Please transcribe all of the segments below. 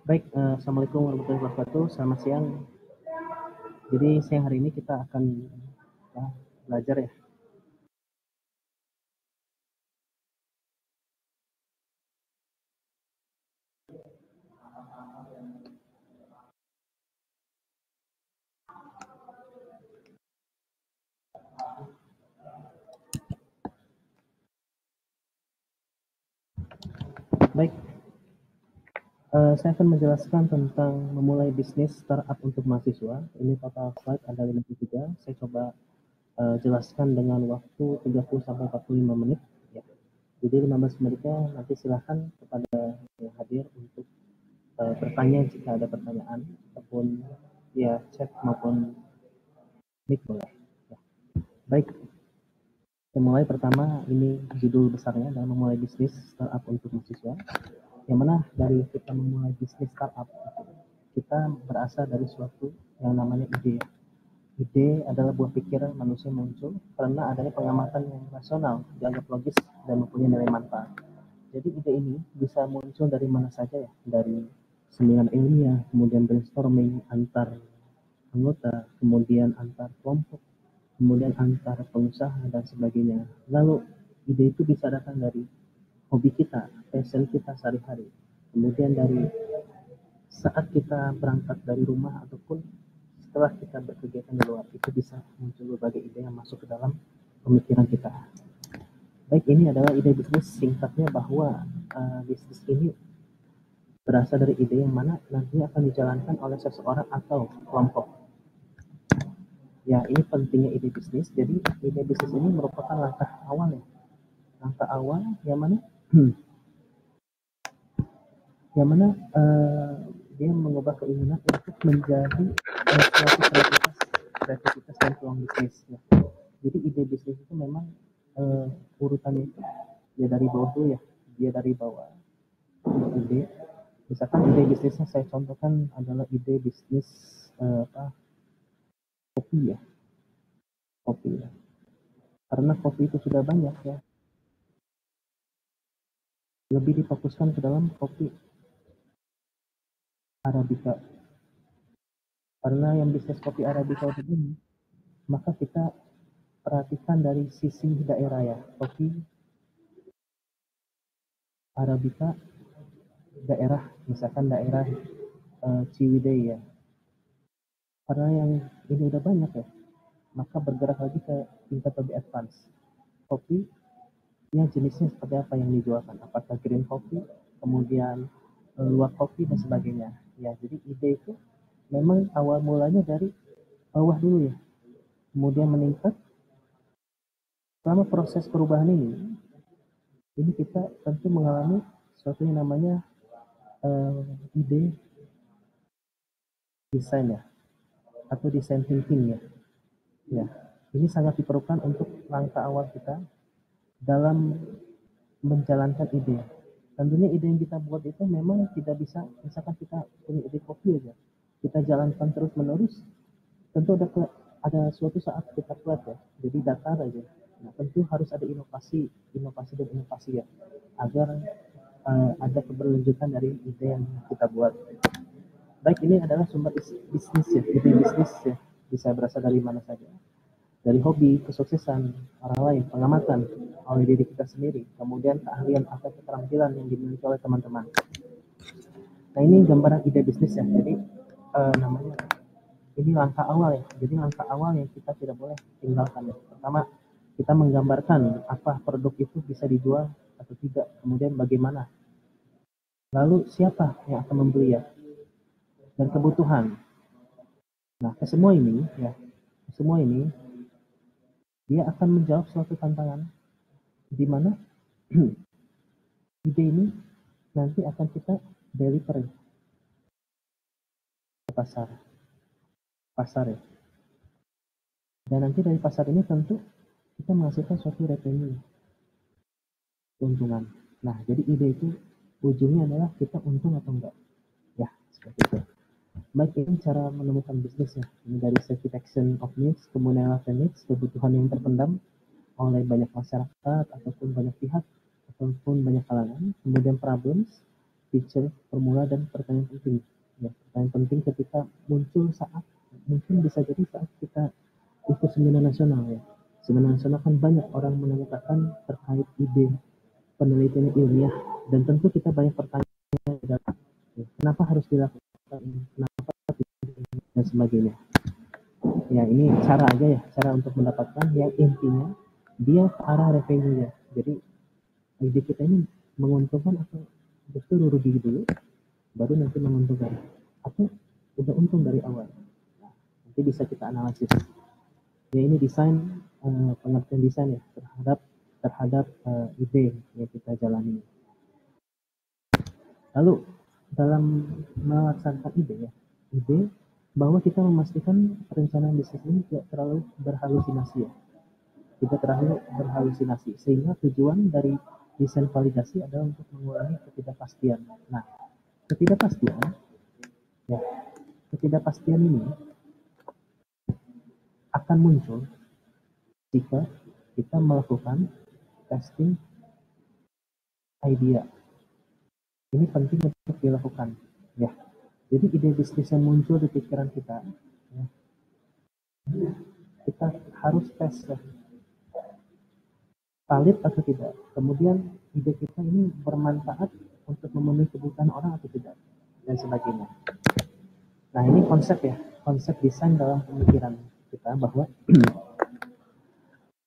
Baik, Assalamualaikum warahmatullahi wabarakatuh. Selamat siang. Jadi siang hari ini kita akan belajar ya. Baik, saya akan menjelaskan tentang memulai bisnis startup untuk mahasiswa. Ini total slide ada 53. Saya coba jelaskan dengan waktu 30 sampai 45 menit. Ya. Jadi 15 menitnya nanti silahkan kepada yang hadir untuk bertanya jika ada pertanyaan ataupun ya chat maupun mic boleh. Ya. Baik, kita mulai. Pertama, ini judul besarnya adalah memulai bisnis startup untuk mahasiswa. Yang mana dari kita memulai bisnis startup, kita berasal dari suatu yang namanya ide. Ide adalah buah pikiran manusia muncul karena adanya pengamatan yang rasional, dianggap logis, dan mempunyai nilai manfaat. Jadi ide ini bisa muncul dari mana saja ya, dari seminar ilmiah, kemudian brainstorming antar anggota, kemudian antar kelompok, kemudian antar pengusaha dan sebagainya. Lalu ide itu bisa datang dari hobi kita, passion kita sehari-hari. Kemudian dari saat kita berangkat dari rumah ataupun setelah kita berkegiatan di luar, itu bisa muncul berbagai ide yang masuk ke dalam pemikiran kita. Baik, ini adalah ide bisnis singkatnya bahwa bisnis ini berasal dari ide yang mana nantinya akan dijalankan oleh seseorang atau kelompok. Ya, ini pentingnya ide bisnis. Jadi ide bisnis ini merupakan langkah awal ya. Langkah awal yang mana dia mengubah keinginan untuk menjadi suatu kreativitas dan peluang bisnis ya. Jadi ide bisnis itu memang urutannya itu dia dari bawah dulu ya, dia dari bawah ide. Misalkan ide bisnisnya saya contohkan adalah ide bisnis kopi ya, kopi ya. Karena kopi itu sudah banyak ya, lebih difokuskan ke dalam kopi Arabica. Karena yang bisnis kopi Arabica ini, maka kita perhatikan dari sisi daerah ya. Kopi Arabica daerah, misalkan daerah Ciwidey ya. Karena yang ini udah banyak ya, maka bergerak lagi ke tingkat lebih advance. Kopi yang jenisnya seperti apa yang dijualkan, apakah green coffee, kemudian luwak kopi dan sebagainya. Ya, jadi ide itu memang awal mulanya dari bawah dulu ya, kemudian meningkat. Selama proses perubahan ini kita tentu mengalami sesuatu yang namanya ide desain ya, atau desain thinking ya. Ya, ini sangat diperlukan untuk langkah awal kita dalam menjalankan ide. Tentunya ide yang kita buat itu memang tidak bisa, misalkan kita punya ide kopi aja, kita jalankan terus menerus, tentu ada suatu saat kita flat ya, jadi datar aja. Nah, tentu harus ada inovasi ya, agar ada keberlanjutan dari ide yang kita buat. Baik, ini adalah sumber bisnis ya, ide bisnis ya, bisa berasal dari mana saja. Dari hobi, kesuksesan orang lain, pengamatan oleh diri kita sendiri, kemudian keahlian atau keterampilan yang dimiliki oleh teman-teman. Nah, ini gambaran ide bisnis ya. Jadi namanya ini langkah awal ya. Jadi langkah awal yang kita tidak boleh tinggalkan ya. Pertama, kita menggambarkan apa produk itu bisa dijual atau tidak, kemudian bagaimana. Lalu siapa yang akan membeli ya, dan kebutuhan. Nah, ke semua ini ya, dia akan menjawab suatu tantangan di mana ide ini nanti akan kita deliver ke pasar ya. Dan nanti dari pasar ini tentu kita menghasilkan suatu revenue, keuntungan. Nah, jadi ide itu ujungnya adalah kita untung atau enggak. Ya, seperti itu. Baik, ini cara menemukan bisnisnya. Ini dari satisfaction of needs, kemudian needs, kebutuhan yang terpendam oleh banyak masyarakat ataupun banyak pihak ataupun banyak kalangan, kemudian problems, feature, formula, dan pertanyaan penting. Ya, pertanyaan penting ketika muncul saat mungkin bisa jadi saat kita ikut seminar nasional ya. Seminar nasional kan banyak orang menanyakan terkait ide penelitian ilmiah dan tentu kita banyak pertanyaan ya, kenapa harus dilakukan ini, kenapa dan sebagainya. Ya ini cara aja ya, cara untuk mendapatkan yang intinya dia ke arah revenue ya. Jadi ide kita ini menguntungkan atau justru rugi dulu baru nanti menguntungkan atau udah untung dari awal. Nah, nanti bisa kita analisis. Ya ini desain pengertian desain ya terhadap ide yang kita jalani. Lalu dalam melaksanakan ide bahwa kita memastikan perencanaan bisnis ini tidak terlalu berhalusinasi ya. Tidak terlalu berhalusinasi sehingga tujuan dari desain validasi adalah untuk mengurangi ketidakpastian. Nah, ketidakpastian ya, ketidakpastian ini akan muncul jika kita melakukan testing idea. Ini penting untuk dilakukan ya. Jadi ide bisnis yang muncul di pikiran kita ya, kita harus tes ya, valid atau tidak. Kemudian ide kita ini bermanfaat untuk memenuhi kebutuhan orang atau tidak dan sebagainya. Nah ini konsep ya, konsep desain dalam pemikiran kita bahwa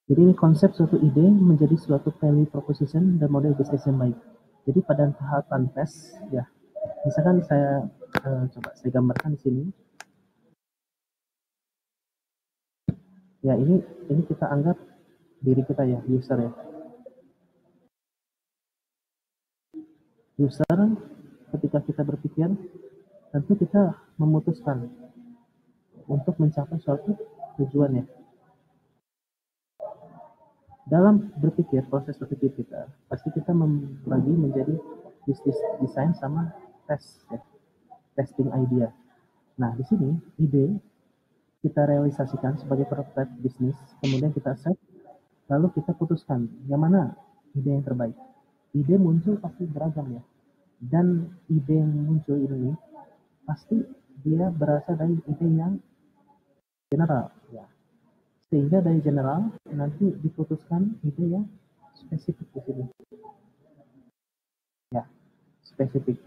jadi ini konsep suatu ide menjadi suatu value proposition dan model bisnis yang baik. Jadi pada tahapan tes ya, misalkan saya coba saya gambarkan di sini. Ya ini kita anggap diri kita ya, user ya. User ketika kita berpikir tentu kita memutuskan untuk mencapai suatu tujuan ya. Dalam berpikir, proses berpikir kita, pasti kita membagi menjadi bisnis design sama tes ya, testing idea. Nah, di sini ide kita realisasikan sebagai prototype bisnis, kemudian kita set, lalu kita putuskan yang mana ide yang terbaik. Ide muncul pasti beragam ya, dan ide yang muncul ini pasti dia berasal dari ide yang general ya. Sehingga dari general nanti diputuskan ide yang spesifik di sini. Ya, spesifik.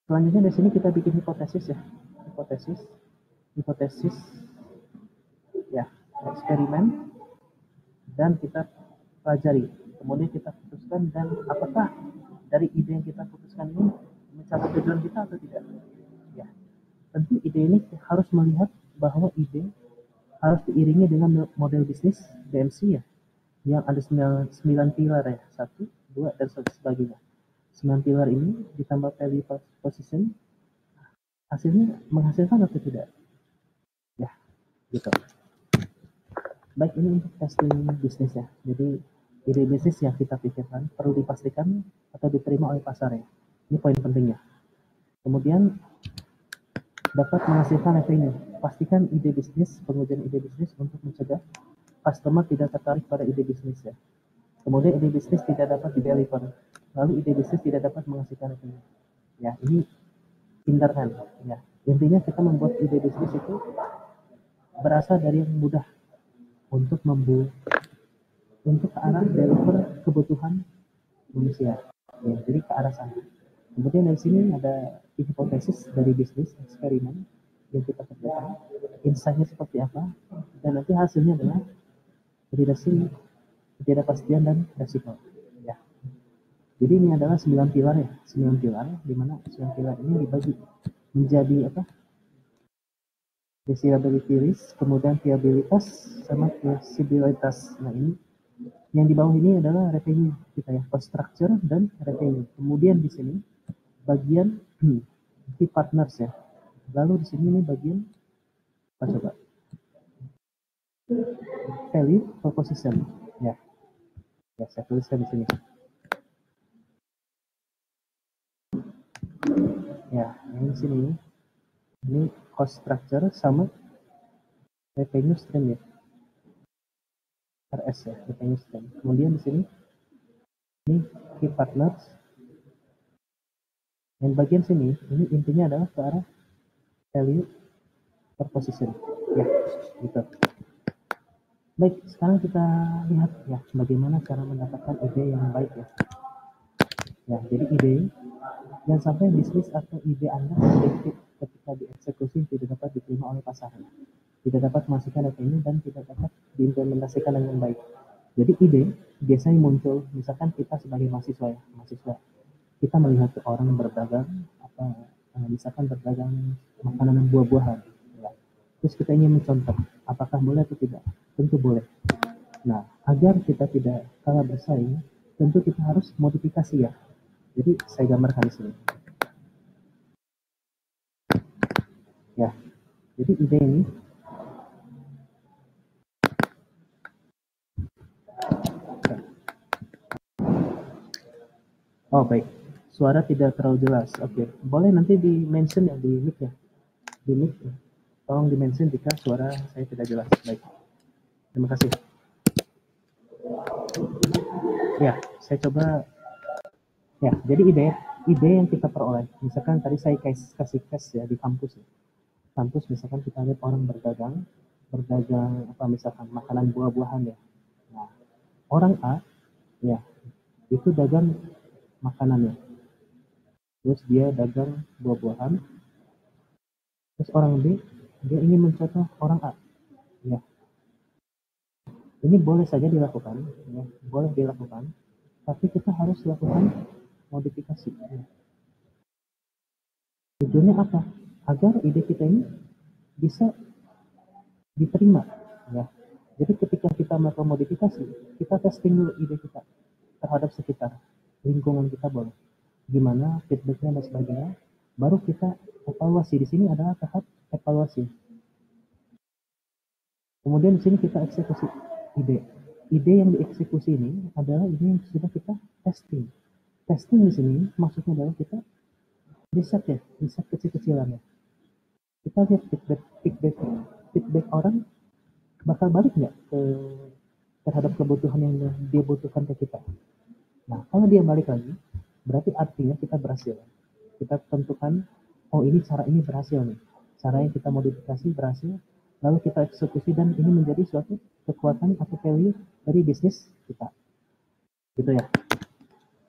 Selanjutnya di sini kita bikin hipotesis ya. Hipotesis ya, eksperimen dan kita pelajari. Kemudian kita putuskan dan apakah dari ide yang kita putuskan ini mencapai tujuan kita atau tidak. Ya. Tentu ide ini harus melihat bahwa ide harus diiringi dengan model bisnis BMC ya, yang ada 9 pilar ya, 1, 2, dan sebagainya. 9 pilar ini ditambah value proposition, hasilnya menghasilkan atau tidak? Ya, gitu. Baik, ini untuk testing bisnis ya. Jadi ide bisnis yang kita pikirkan perlu dipastikan atau diterima oleh pasar ya. Ini poin pentingnya. Kemudian dapat menghasilkan revenue. Pastikan ide bisnis, pengujian ide bisnis untuk mencegah customer tidak tertarik pada ide bisnis ya. Kemudian ide bisnis tidak dapat di-deliver. Lalu ide bisnis tidak dapat menghasilkan revenue. Ya, ini hindarkan ya. Intinya kita membuat ide bisnis itu berasal dari yang mudah untuk untuk ke arah deliver kebutuhan manusia. Ya, jadi ke arah sana. Kemudian dari sini ada hipotesis dari bisnis eksperimen yang kita kerjakan, insight-nya seperti apa, dan nanti hasilnya adalah ketidakpastian dan resiko. Ya. Jadi ini adalah 9 pilar ya, 9 pilar di mana 9 pilar ini dibagi menjadi apa? Desirability risk, kemudian viabilitas sama feasibilitas. Nah ini yang di bawah ini adalah revenue kita ya, cost structure dan revenue. Kemudian di sini bagian key partners ya. Lalu di sini ini bagian apa coba? Value proposition ya. Ya, saya tuliskan di sini. Ya, ini di sini ini cost structure sama revenue stream ya. RS ya, revenue stream. Kemudian di sini ini key partners Yang bagian sini, ini intinya adalah ke arah value per position. Ya, gitu. Baik, sekarang kita lihat ya bagaimana cara mendapatkan ide yang baik ya. Ya, jadi ide dan sampai bisnis atau ide Anda sedikit ketika dieksekusi tidak dapat diterima oleh pasar, tidak dapat menghasilkan revenue dan tidak dapat diimplementasikan dengan baik. Jadi ide biasanya muncul, misalkan kita sebagai mahasiswa, kita melihat orang berdagang apa misalkan berdagang makanan dan buah-buahan, ya. Terus kita ingin mencontoh, apakah boleh atau tidak? Tentu boleh. Nah, agar kita tidak kalah bersaing, tentu kita harus modifikasi ya. Jadi saya gambarkan di sini. Ya, jadi ide ini oh baik, suara tidak terlalu jelas. Oke, boleh nanti di mention ya di mic ya, di mic ya. Tolong di mention jika suara saya tidak jelas. Baik, terima kasih. Ya, saya coba. Ya, jadi ide yang kita peroleh. Misalkan tadi saya kasih case ya di kampus ya. Kampus misalkan kita lihat orang berdagang apa misalkan makanan buah-buahan ya. Nah, orang A ya itu dagang makanannya. Terus dia dagang buah-buahan. Terus orang B dia ingin mencontoh orang A. Ya, ini boleh saja dilakukan, ya, boleh dilakukan. Tapi kita harus lakukan modifikasi. Ya. Tujuannya apa? Agar ide kita ini bisa diterima, ya. Jadi ketika kita melakukan modifikasi, kita testing dulu ide kita terhadap sekitar, lingkungan kita boleh, gimana feedbacknya dan sebagainya, baru kita evaluasi. Di sini adalah tahap evaluasi. Kemudian di sini kita eksekusi ide. Ide yang dieksekusi ini adalah ide yang sudah kita testing. Testing di sini maksudnya adalah kita riset ya, riset kecil-kecilan ya. Kita lihat feedback orang bakal balik nggak terhadap kebutuhan yang dia butuhkan ke kita. Nah, kalau dia balik lagi, berarti artinya kita berhasil. Kita tentukan, oh ini cara ini berhasil nih. Cara yang kita modifikasi berhasil, lalu kita eksekusi dan ini menjadi suatu kekuatan atau value dari bisnis kita. Gitu ya.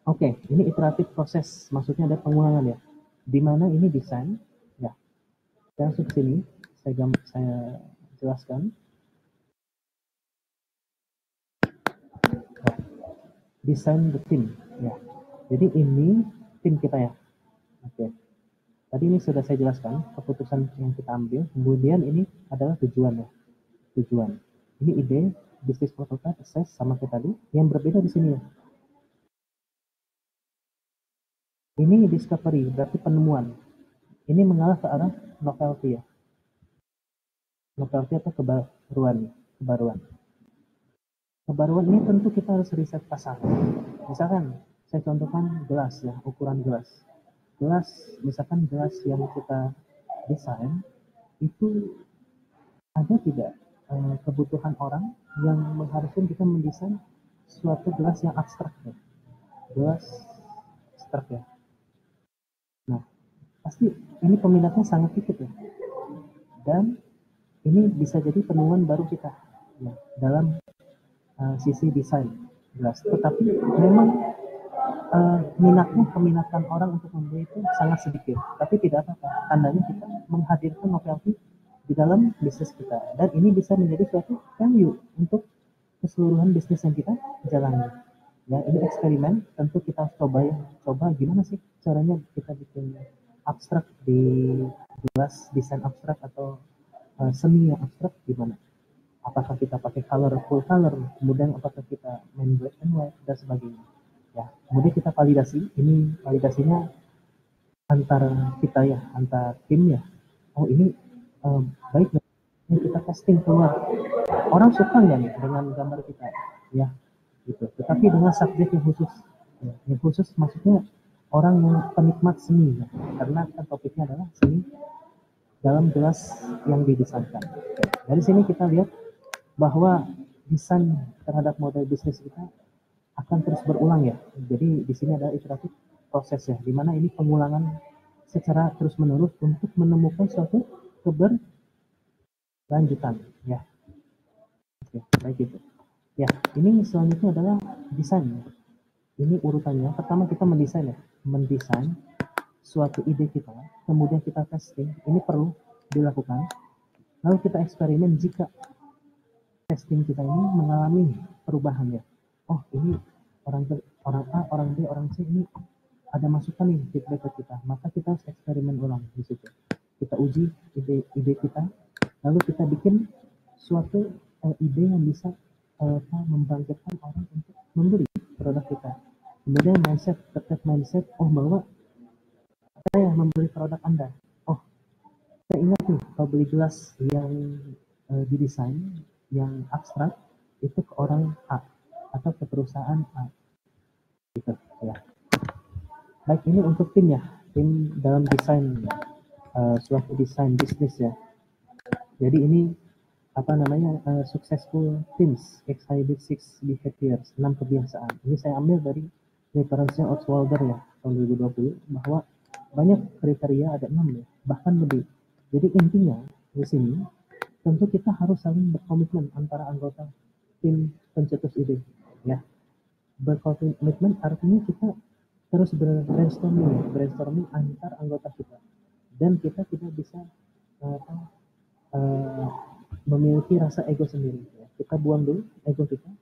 Oke, ini iteratif proses, maksudnya ada pengulangan ya. Di mana ini desain, ya. Saya langsung sini, saya jelaskan. Desain the team, ya. Jadi ini tim kita ya. Oke. Tadi ini sudah saya jelaskan keputusan yang kita ambil. Kemudian ini adalah tujuan ya. Tujuan. Ini ide, bisnis prototype, assess sama kayak tadi. Yang berbeda di sini ya. Ini discovery, berarti penemuan. Ini mengarah ke arah novelty ya. Novelty atau kebaruan. Kebaruan ini tentu kita harus riset pasar. Misalkan saya contohkan gelas ya, ukuran gelas. Gelas, misalkan gelas yang kita desain itu ada tidak kebutuhan orang yang mengharuskan kita mendesain suatu gelas yang abstrak ya. Gelas abstrak ya. Nah, pasti ini peminatnya sangat dikit ya. Dan ini bisa jadi penemuan baru kita ya, dalam sisi desain gelas. Tetapi memang peminatan orang untuk membeli itu sangat sedikit. Tapi tidak apa-apa. Tandanya kita menghadirkan novelty di dalam bisnis kita. Dan ini bisa menjadi suatu value untuk keseluruhan bisnis yang kita jalani. Ya, ini eksperimen, tentu kita coba gimana sih caranya kita bikin abstrak di gelas, desain abstrak atau seni yang abstrak gimana? Apakah kita pakai full color, kemudian apakah kita main black and white dan sebagainya. Ya, kemudian kita validasi, ini validasinya antar kita ya, antar tim ya. Oh ini baik, ini kita testing keluar. Orang suka nggak nih dengan gambar kita? Ya, gitu. Tetapi dengan subjek yang khusus, ya, yang khusus maksudnya orang yang penikmat seni, ya. Karena kan topiknya adalah seni dalam gelas yang didesainkan. Dari sini kita lihat bahwa desain terhadap model bisnis kita akan terus berulang ya. Jadi di sini ada iteratif proses ya, dimana ini pengulangan secara terus-menerus untuk menemukan suatu keberlanjutan ya. Oke, baik itu. Ya, ini selanjutnya adalah desain. Ini urutannya, pertama kita mendesain ya, mendesain suatu ide kita, kemudian kita testing, ini perlu dilakukan. Lalu kita eksperimen jika testing kita ini mengalami perubahan ya. Oh, ini orang A, orang B, orang C ini ada masukan nih feedback ke kita, maka kita harus eksperimen ulang di situ. Kita uji ide kita, lalu kita bikin suatu ide yang bisa membangkitkan orang untuk membeli produk kita. Kemudian terkait mindset, oh bahwa saya membeli produk Anda. Oh, saya ingat nih, kalau beli gelas yang didesain, yang abstrak, itu ke orang A atau ke perusahaan A. Gitu, ya. Baik, ini untuk tim ya, tim dalam desain suatu desain bisnis ya. Jadi ini apa namanya successful teams exhibit 6 behaviors, 6 kebiasaan. Ini saya ambil dari referensinya Oxwalder ya tahun 2020 bahwa banyak kriteria, ada 6 ya, bahkan lebih. Jadi intinya di sini tentu kita harus saling berkomitmen antara anggota tim pencetus ide ya. Berkomitmen artinya kita terus brainstorming antar anggota kita, dan kita tidak bisa memiliki rasa ego sendiri ya. Kita buang dulu ego kita,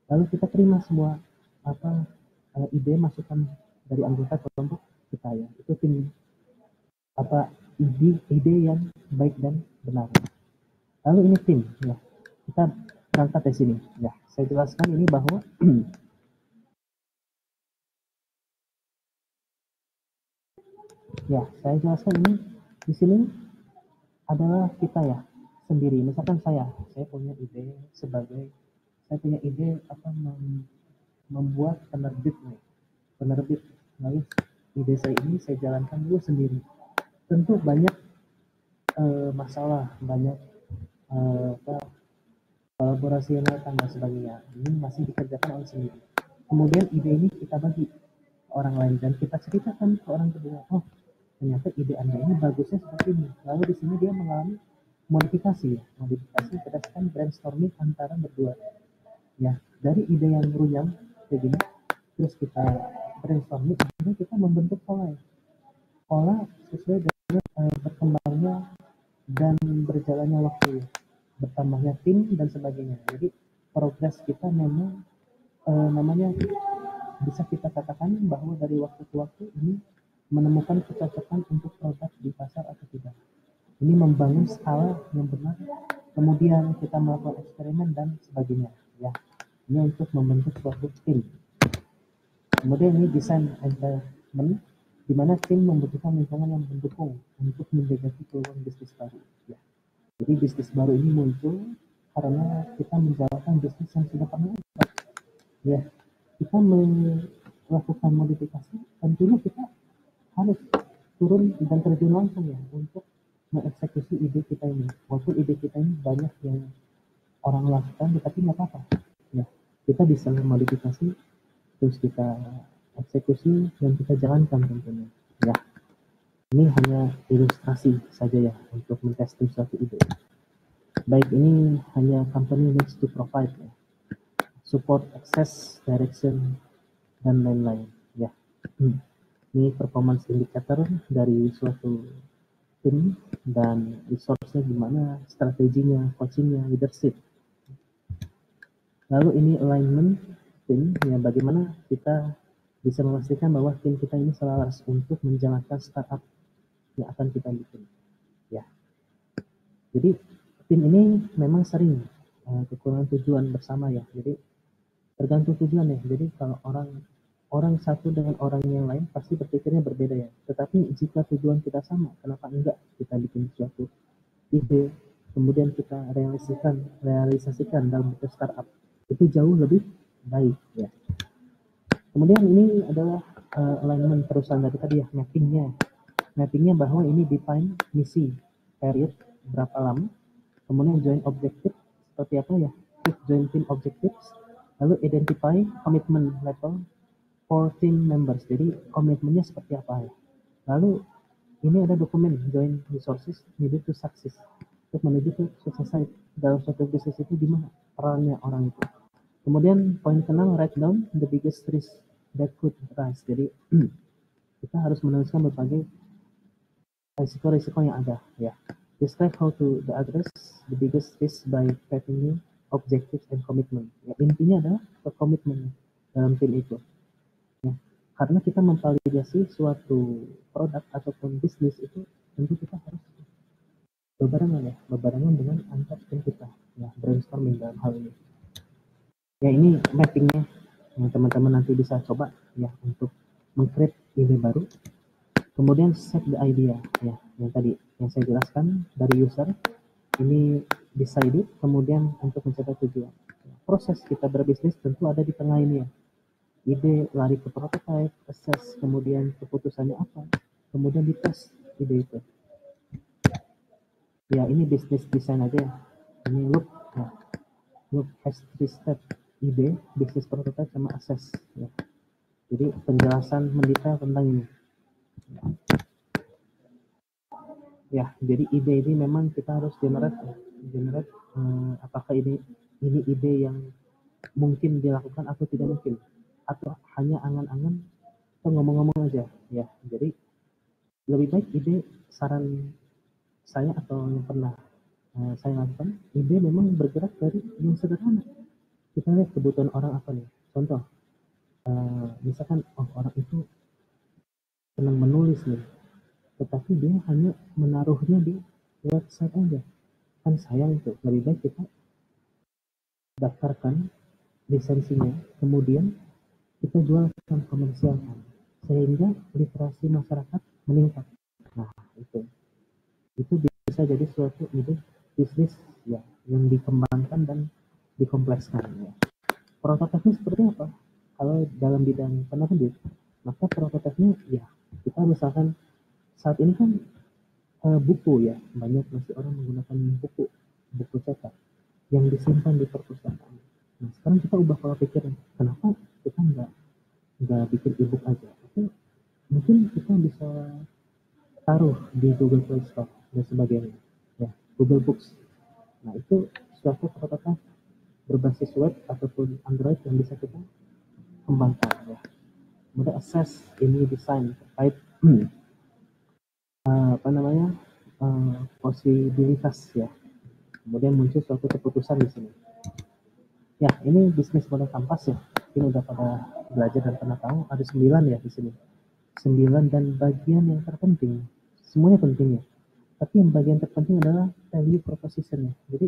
lalu kita terima semua ide masukan dari anggota kelompok kita ya. Itu tim ide yang baik dan benar. Lalu ini tim ya, kita berangkat dari sini ya. Saya jelaskan ini bahwa ya, saya jelaskan ini di sini adalah kita ya sendiri. Misalkan saya punya ide membuat penerbit. Lalu ide saya ini saya jalankan dulu sendiri. Tentu banyak masalah, banyak kolaborasi yang datang dan sebagainya. Ini masih dikerjakan oleh sendiri. Kemudian ide ini kita bagi ke orang lain dan kita ceritakan ke orang kedua. Oh, ternyata ide Anda ini bagusnya seperti ini. Lalu di sini dia mengalami modifikasi berdasarkan brainstorming antara berdua. Ya, dari ide yang runyam kayak gini, terus kita brainstorming, akhirnya kita membentuk pola sesuai dengan berkembangnya dan berjalannya waktu, bertambahnya tim dan sebagainya. Jadi progres kita memang bisa kita katakan bahwa dari waktu ke waktu ini menemukan kecocokan untuk produk di pasar atau tidak. Ini membangun skala yang benar, kemudian kita melakukan eksperimen dan sebagainya ya. Ini untuk membentuk suatu tim. Kemudian ini desain environment, di mana tim membutuhkan lingkungan yang mendukung untuk menjajaki peluang bisnis baru ya. Jadi bisnis baru ini muncul karena kita menjalankan bisnis yang sudah pernah ada ya. Kita melakukan modifikasi, tentunya kita harus turun dan terjun langsung ya untuk mengeksekusi ide kita ini. Walaupun ide kita ini banyak yang orang lakukan, tetapi nggak apa-apa ya. Kita bisa modifikasi, terus kita eksekusi dan kita jalankan tentunya ya. Ini hanya ilustrasi saja ya untuk mentesting suatu ide. Baik, ini hanya company needs to provide ya, support, access, direction, dan lain-lain ya. Ini performance indicator dari suatu tim dan resource-nya gimana, strateginya, coaching-nya, leadership. Lalu ini alignment tim ya, bagaimana kita bisa memastikan bahwa tim kita ini selaras untuk menjalankan startup yang akan kita bikin ya. Jadi tim ini memang sering kekurangan tujuan bersama ya. Jadi tergantung tujuan ya. Jadi kalau orang satu dengan orang yang lain pasti berpikirnya berbeda ya. Tetapi jika tujuan kita sama, kenapa enggak kita bikin suatu ide, kemudian kita realisasikan dalam bentuk startup, itu jauh lebih baik ya. Kemudian ini adalah alignment perusahaan tadi ya, mappingnya bahwa ini define misi, period, berapa lama, kemudian joint objective seperti apa ya, joint team objectives, lalu identify commitment level, 14 members. Jadi komitmennya seperti apa ya. Lalu ini ada dokumen joint resources needed to success. Untuk menuju ke sukses dalam suatu bisnis itu gimana perannya orang itu. Kemudian poin ke-6, write down the biggest risk that could arise. Jadi kita harus menuliskan berbagai risiko-risiko yang ada ya. Describe how to address the biggest risk by revenue, objectives, and commitment. Ya, intinya adalah komitmen dalam tim itu. Ya. Karena kita memvalidasi suatu produk ataupun bisnis itu, tentu kita harus bebarengan dengan antar tim kita. Ya, brainstorming dalam hal ini. Ya, ini mappingnya yang teman-teman nanti bisa coba ya untuk meng-create ide baru. Kemudian set the idea ya, yang tadi yang saya jelaskan dari user ini decided, kemudian untuk mencapai tujuan. Proses kita berbisnis tentu ada di tengah ini ya. Ide lari ke prototype, assess, kemudian keputusannya apa, kemudian dites ide itu. Ya ini bisnis design aja ya. Ini loop ya. Loop has 3 step, ide, bisnis prototype, sama assess ya. Jadi penjelasan mendetail tentang ini. Ya, jadi ide ini memang kita harus generate apakah ini ide yang mungkin dilakukan atau tidak mungkin, atau hanya angan-angan atau ngomong-ngomong aja ya. Jadi lebih baik ide, saran saya atau yang pernah saya lakukan, ide memang bergerak dari yang sederhana. Kita lihat kebutuhan orang apa nih. Contoh, misalkan orang itu senang menulis nih, tetapi dia hanya menaruhnya di website aja, kan sayang itu. Lebih baik kita daftarkan lisensinya, kemudian kita jualkan, komersialkan, sehingga literasi masyarakat meningkat. Nah itu bisa jadi suatu ide bisnis ya yang dikembangkan dan dikomplekskan ya. Prototipnya seperti apa? Kalau dalam bidang penerbit, maka prototipnya ya kita misalkan saat ini kan buku ya, banyak masih orang menggunakan buku cetak yang disimpan di perpustakaan. Nah sekarang kita ubah pola pikir, kenapa kita nggak bikin ebook aja? Tapi mungkin kita bisa taruh di Google Play Store dan sebagainya ya, Google Books. Nah itu suatu prototipe berbasis web ataupun Android yang bisa kita kembangkan ya. Kemudian assess ini desain terkait posibilitas ya. Kemudian muncul suatu keputusan di sini. Ya, ini bisnis model kanvas ya. Ini udah pada belajar dan pernah tahu, ada 9 ya di sini. 9 dan bagian yang terpenting, semuanya penting ya. Tapi yang bagian terpenting adalah value proposition ya. Jadi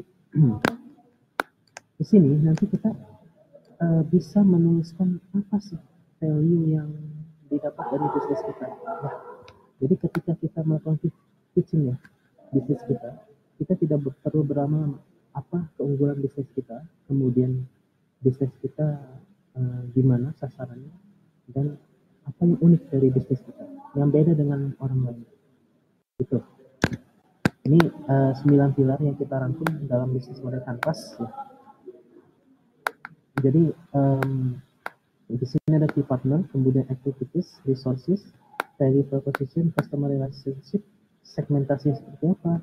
di sini nanti kita bisa menuliskan apa sih value yang didapat dari bisnis kita. Nah, jadi ketika kita melakukan pitching ya bisnis kita tidak perlu beramal apa keunggulan bisnis kita, kemudian bisnis kita gimana sasarannya, dan apa yang unik dari bisnis kita yang beda dengan orang lain. Itu ini 9 pilar yang kita rangkum dalam bisnis model kanvas ya. Jadi di sini ada key partner, kemudian activities, resources, value proposition, customer relationship, segmentasi seperti apa,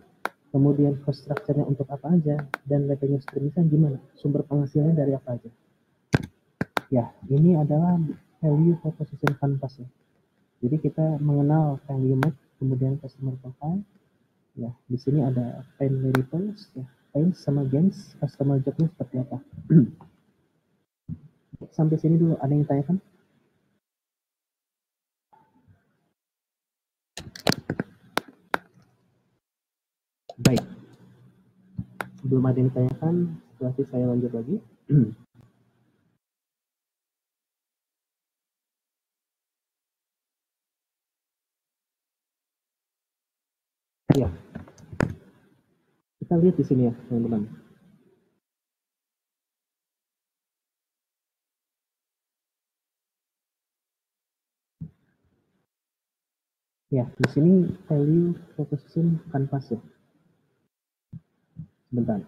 kemudian cost structure-nya untuk apa aja, dan revenue stream-nya gimana, sumber penghasilannya dari apa aja. Ya, ini adalah value proposition canvas ya. Jadi kita mengenal value map, kemudian customer profile. Ya, di sini ada pain variables ya, pain sama gains, customer job-nya seperti apa. Sampai sini dulu, ada yang tanyakan? Baik, belum ada yang ditanyakan, berarti saya lanjut lagi. Ya, kita lihat di sini ya teman-teman. Ya, di sini value proposition canvas ya. Sebentar.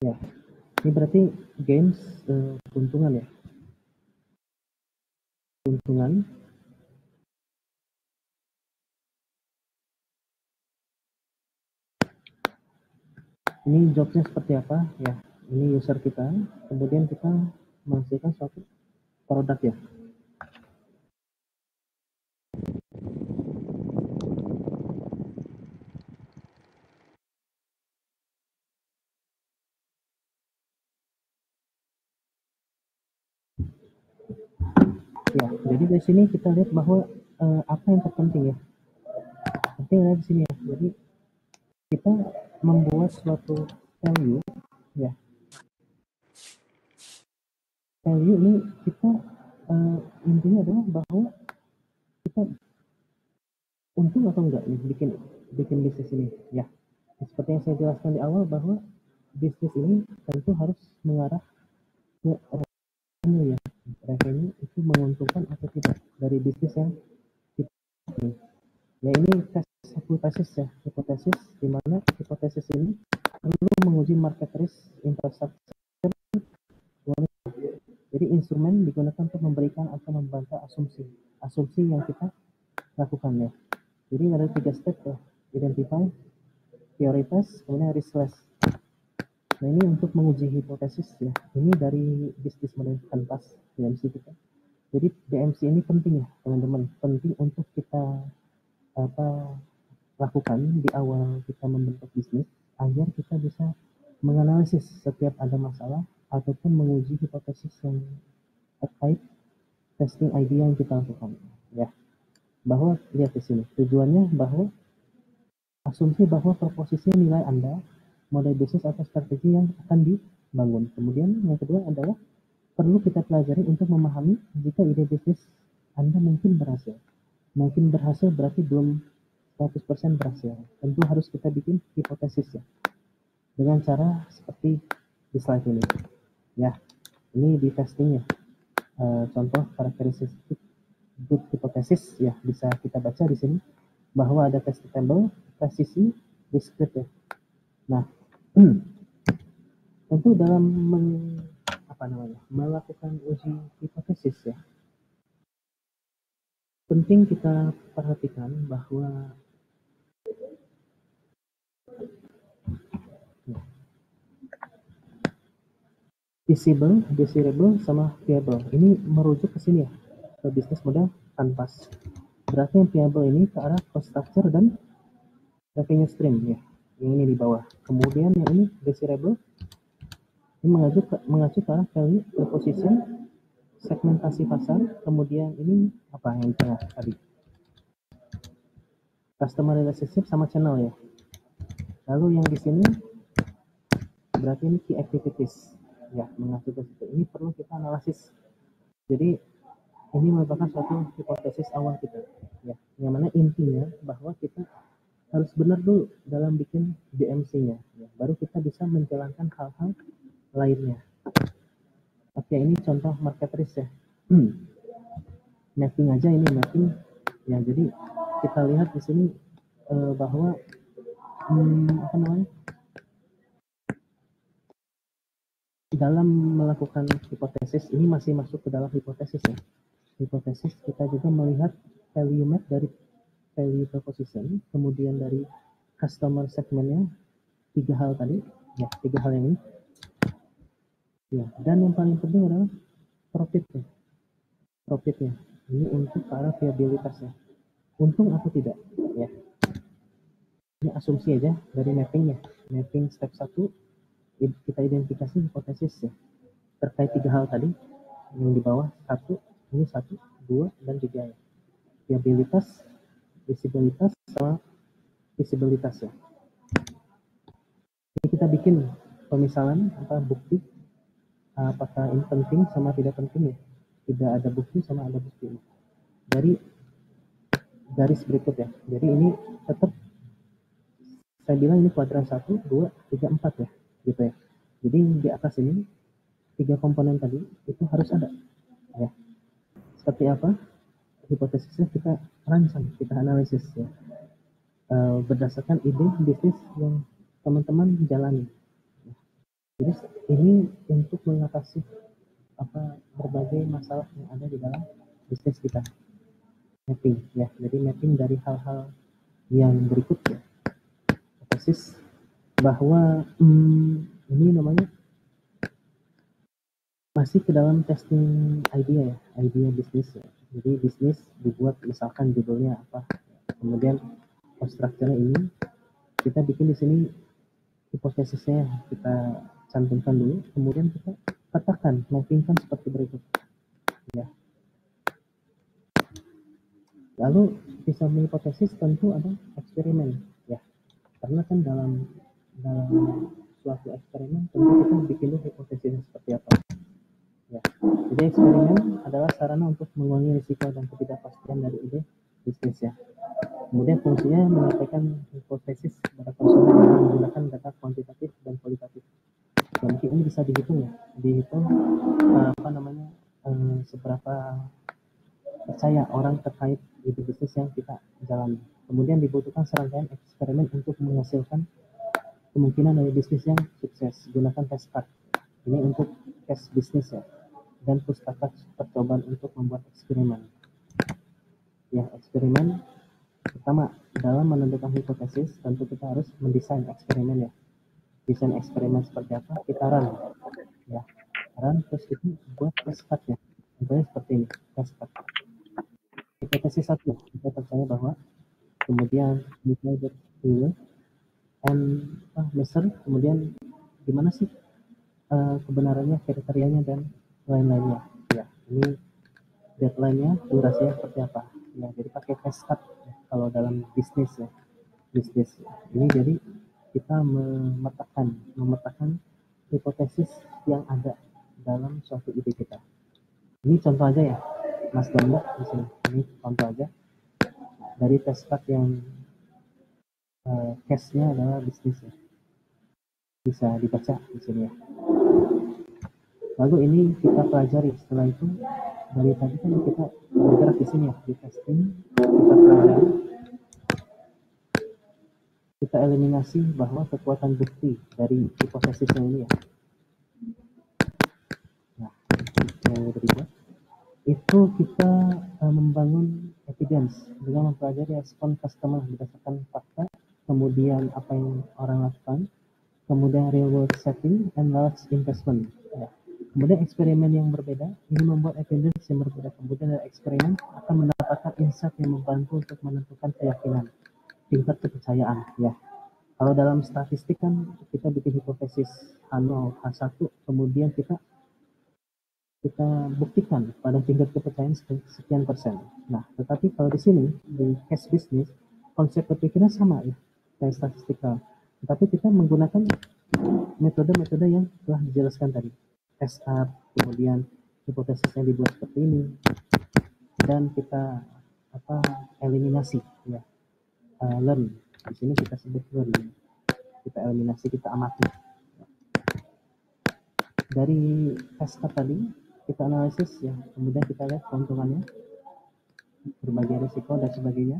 Ya, ini berarti gains keuntungan ya, keuntungan. Ini jobnya seperti apa ya, ini user kita, kemudian kita menghasilkan suatu produk ya. Ya, jadi dari sini kita lihat bahwa apa yang terpenting ya, penting ada di sini ya. Jadi kita membuat suatu value ya, value ini kita intinya adalah bahwa kita untung atau enggak nih bikin bisnis ini ya. Seperti yang saya jelaskan di awal bahwa bisnis ini tentu harus mengarah ke revenue ya. Revenue itu menguntungkan atau tidak dari bisnis yang kita ini. Ya, ini tes hipotesis ya, hipotesis di mana hipotesis ini perlu menguji market risk infrastruktur. Jadi instrumen digunakan untuk memberikan atau membantah asumsi yang kita lakukan ya. Jadi ada 3 step ya, identify, prioritas, kemudian risk less. Nah, ini untuk menguji hipotesis ya. Ini dari bisnis model kanvas BMC kita. Jadi BMC ini penting ya teman-teman, penting untuk kita lakukan di awal kita membentuk bisnis agar kita bisa menganalisis setiap ada masalah ataupun menguji hipotesis yang terkait testing idea yang kita lakukan ya. Bahwa lihat di sini tujuannya bahwa asumsi bahwa proposisi nilai Anda, model bisnis atau strategi yang akan dibangun. Kemudian yang kedua adalah perlu kita pelajari untuk memahami jika ide bisnis Anda mungkin berhasil. Mungkin berhasil berarti belum 100% berhasil. Tentu harus kita bikin hipotesis ya. Dengan cara seperti di slide ini. Ya, ini di testing ya. Contoh karakteristik good hipotesis ya, bisa kita baca di sini bahwa ada testable, presisi, discrete ya. Nah, tentu dalam melakukan uji hipotesis ya, penting kita perhatikan bahwa visible, desirable, sama viable. Ini merujuk ke sini ya, ke bisnis model kanvas. Berarti yang viable ini ke arah cost structure dan revenue stream ya. Yang ini di bawah. Kemudian yang ini desirable ini mengacu ke arah value proposition, segmentasi pasar. Kemudian ini apa yang di tengah tadi? Customer relationship sama channel ya. Lalu yang di sini berarti ini key activities ya, mengacu ke situ. Ini perlu kita analisis. Jadi ini merupakan suatu hipotesis awal kita ya, yang mana intinya bahwa kita harus benar dulu dalam bikin BMC-nya ya, baru kita bisa menjalankan hal-hal lainnya. Oke, ini contoh market risk ya. Mapping aja, ini mapping ya. Jadi kita lihat di sini bahwa dalam melakukan hipotesis ini masih masuk ke dalam hipotesis ya. Hipotesis kita juga melihat value map dari value proposition, kemudian dari customer segmentnya, 3 hal tadi ya, 3 hal yang ini ya. Dan yang paling penting adalah profitnya ini untuk ke arah viabilitasnya, untung atau tidak ya. Ini asumsi aja dari mappingnya. Mapping step 1 kita identifikasi hipotesis ya, terkait 3 hal tadi yang di bawah. 1, ini 1, 2, dan 3 ya. Viabilitas, visibilitas, sama visibilitas ya. Ini kita bikin pemisalan bukti, apakah ini penting sama tidak penting ya. Tidak ada bukti sama ada bukti dari garis berikut ya. Jadi ini tetap saya bilang ini kuadran 1, 2, 3, 4 ya gitu ya. Jadi di atas ini 3 komponen tadi itu harus ada ya. Seperti apa hipotesisnya kita rancang, kita analisis ya, berdasarkan ide bisnis yang teman-teman jalani. Jadi ini untuk mengatasi berbagai masalah yang ada di dalam bisnis kita. Mapping ya, jadi mapping dari hal-hal yang berikut ya, hipotesis bahwa ini namanya masih ke dalam testing idea ya, idea bisnis ya. Jadi bisnis dibuat misalkan judulnya apa, kemudian strukturnya ini kita bikin di sini hipotesisnya kita cantumkan dulu, kemudian kita katakan mappingkan seperti berikut ya. Lalu bisa hipotesis tentu ada eksperimen ya, karena kan dalam suatu eksperimen tentu kita bikin dulu hipotesisnya seperti apa ya. Jadi eksperimen adalah sarana untuk mengurangi risiko dan ketidakpastian dari ide bisnis ya. Kemudian fungsinya menyampaikan hipotesis kepada konsumen dengan menggunakan data kuantitatif dan kualitatif. Dan ini bisa dihitung ya, dihitung seberapa percaya orang terkait ide bisnis yang kita jalani. Kemudian dibutuhkan serangkaian eksperimen untuk menghasilkan kemungkinan dari bisnis yang sukses. Gunakan test card. Ini untuk case bisnis ya. Dan pustaka percobaan untuk membuat eksperimen. Ya, eksperimen pertama dalam menentukan hipotesis tentu kita harus mendesain eksperimen ya. Desain eksperimen seperti apa? Kita run ya. Run terus kita buat test card ya. Contohnya seperti ini, test card. Hipotesis satu, kita percaya bahwa kemudian misalnya and measure, kemudian gimana sih kebenarannya, kriterianya dan lain-lainnya ya. Ini deadline-nya, durasinya seperti apa ya. Jadi pakai test card ya, kalau dalam bisnis ya, bisnis ini. Jadi kita memetakan hipotesis yang ada dalam suatu ide kita. Ini contoh aja ya Mas dan Mbak di sini. Ini contoh aja dari test card yang case-nya adalah bisnis ya. Bisa dibaca di sini ya. Lalu ini kita pelajari. Setelah itu dari tadi kan kita bergerak di sini ya, di testing kita pelajari, kita eliminasi bahwa kekuatan bukti dari hipotesisnya ini ya. Nah, yang berikut itu kita membangun evidence dengan mempelajari respon customer berdasarkan fakta, kemudian apa yang orang lakukan, kemudian real world setting and large investment ya. Kemudian eksperimen yang berbeda ini membuat evidence yang berbeda, kemudian dari eksperimen akan mendapatkan insight yang membantu untuk menentukan keyakinan, tingkat kepercayaan ya. Kalau dalam statistik kan kita bikin hipotesis H0, H1, kemudian kita buktikan pada tingkat kepercayaan sekian persen. Nah, tetapi kalau di sini di case bisnis konsep berpikirnya sama ya kayak statistikal, tetapi kita menggunakan metode-metode yang telah dijelaskan tadi, test card, kemudian hipotesis yang dibuat seperti ini, dan kita eliminasi ya, learn. Di sini kita sebut learn, kita eliminasi, kita amati. Dari test card tadi kita analisis ya, kemudian kita lihat keuntungannya, berbagai risiko dan sebagainya.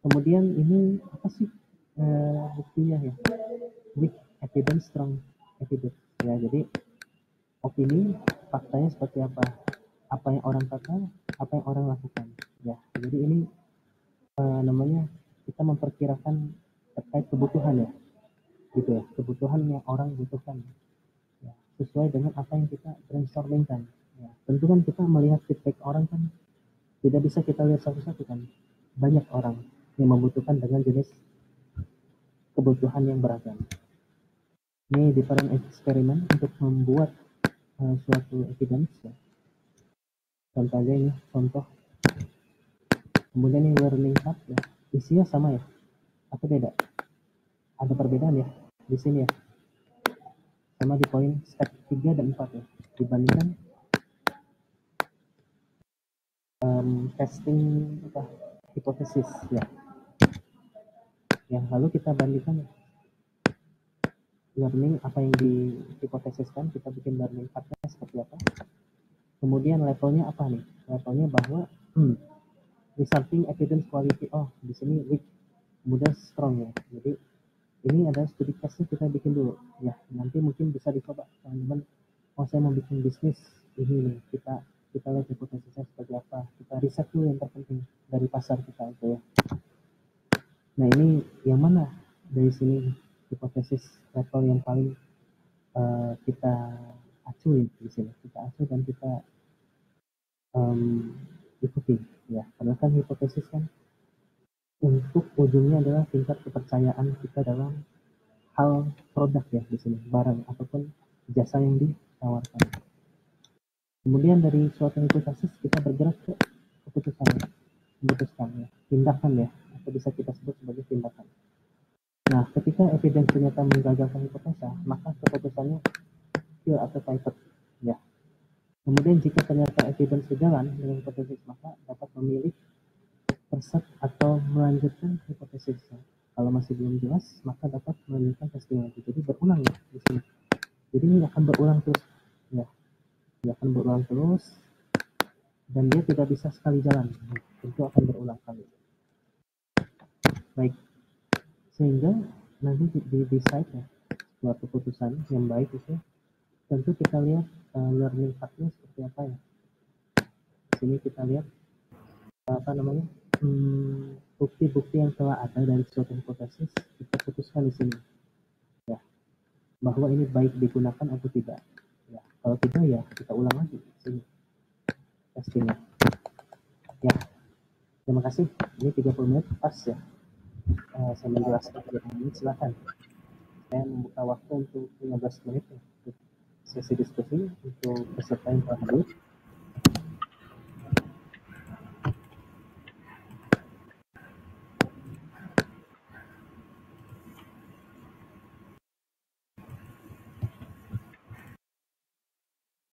Kemudian ini apa sih buktinya ya, weak evidence, strong evidence ya. Jadi opini, faktanya seperti apa yang orang kata, apa yang orang lakukan ya. Jadi ini namanya kita memperkirakan terkait kebutuhan ya, gitu ya, kebutuhan yang orang butuhkan ya, sesuai dengan apa yang kita brainstormingkan ya. Tentu kan kita melihat feedback orang kan tidak bisa kita lihat satu-satu kan, banyak orang yang membutuhkan dengan jenis kebutuhan yang beragam. Ini different eksperimen untuk membuat suatu evidence ya. Contoh aja ini, contoh. Kemudian ini learning hub ya, isinya sama ya atau beda? Ada perbedaan ya di sini ya, sama di poin step 3 dan 4 ya, dibandingkan testing hipotesis ya. Yang lalu kita bandingkan learning apa yang dihipotesiskan, kita bikin learning hubnya seperti apa. Kemudian levelnya apa nih? Levelnya bahwa resulting evidence quality, oh di sini weak, kemudian strong ya. Jadi ini adalah studi case-nya kita bikin dulu ya, nanti mungkin bisa dicoba teman-teman. Oh, saya mau bikin bisnis ini nih, kita lihat hipotesisnya seperti apa, kita riset dulu yang terpenting dari pasar kita itu ya. Nah, ini yang mana dari sini hipotesis level yang paling kita acuin di sini, kita acuh dan kita ikuti ya, karena kan hipotesis kan untuk ujungnya adalah tingkat kepercayaan kita dalam hal produk ya, di sini barang ataupun jasa yang ditawarkan. Kemudian dari suatu hipotesis kita bergerak ke keputusan, memutuskan ya, tindakan ya, atau bisa kita sebut sebagai tindakan. Nah, ketika evidence ternyata menggagalkan hipotesa, maka keputusannya pure atau pivot ya. Kemudian jika ternyata evidence sejalan dengan hipotesis, maka dapat memilih persat atau melanjutkan hipotesisnya. Kalau masih belum jelas, maka dapat melanjutkan testing lagi. Jadi berulang ya di sini. Jadi ini akan berulang terus ya. Dia akan berulang terus dan dia tidak bisa sekali jalan. Tentu akan berulang kali. Baik. Sehingga nanti di decide ya, buat keputusan yang baik itu tentu kita lihat learning path-nya seperti apa ya. Di sini kita lihat apa namanya, bukti-bukti yang telah ada dari suatu hipotesis, kita putuskan di sini ya, bahwa ini baik digunakan atau tidak ya. Kalau tidak ya kita ulang lagi di sini testingnya ya. Terima kasih, ini 30 menit pas ya. Saya menjelaskan 30 menit, silakan saya membuka waktu untuk 15 menit ya, untuk sesi diskusi untuk peserta yang telah hadir.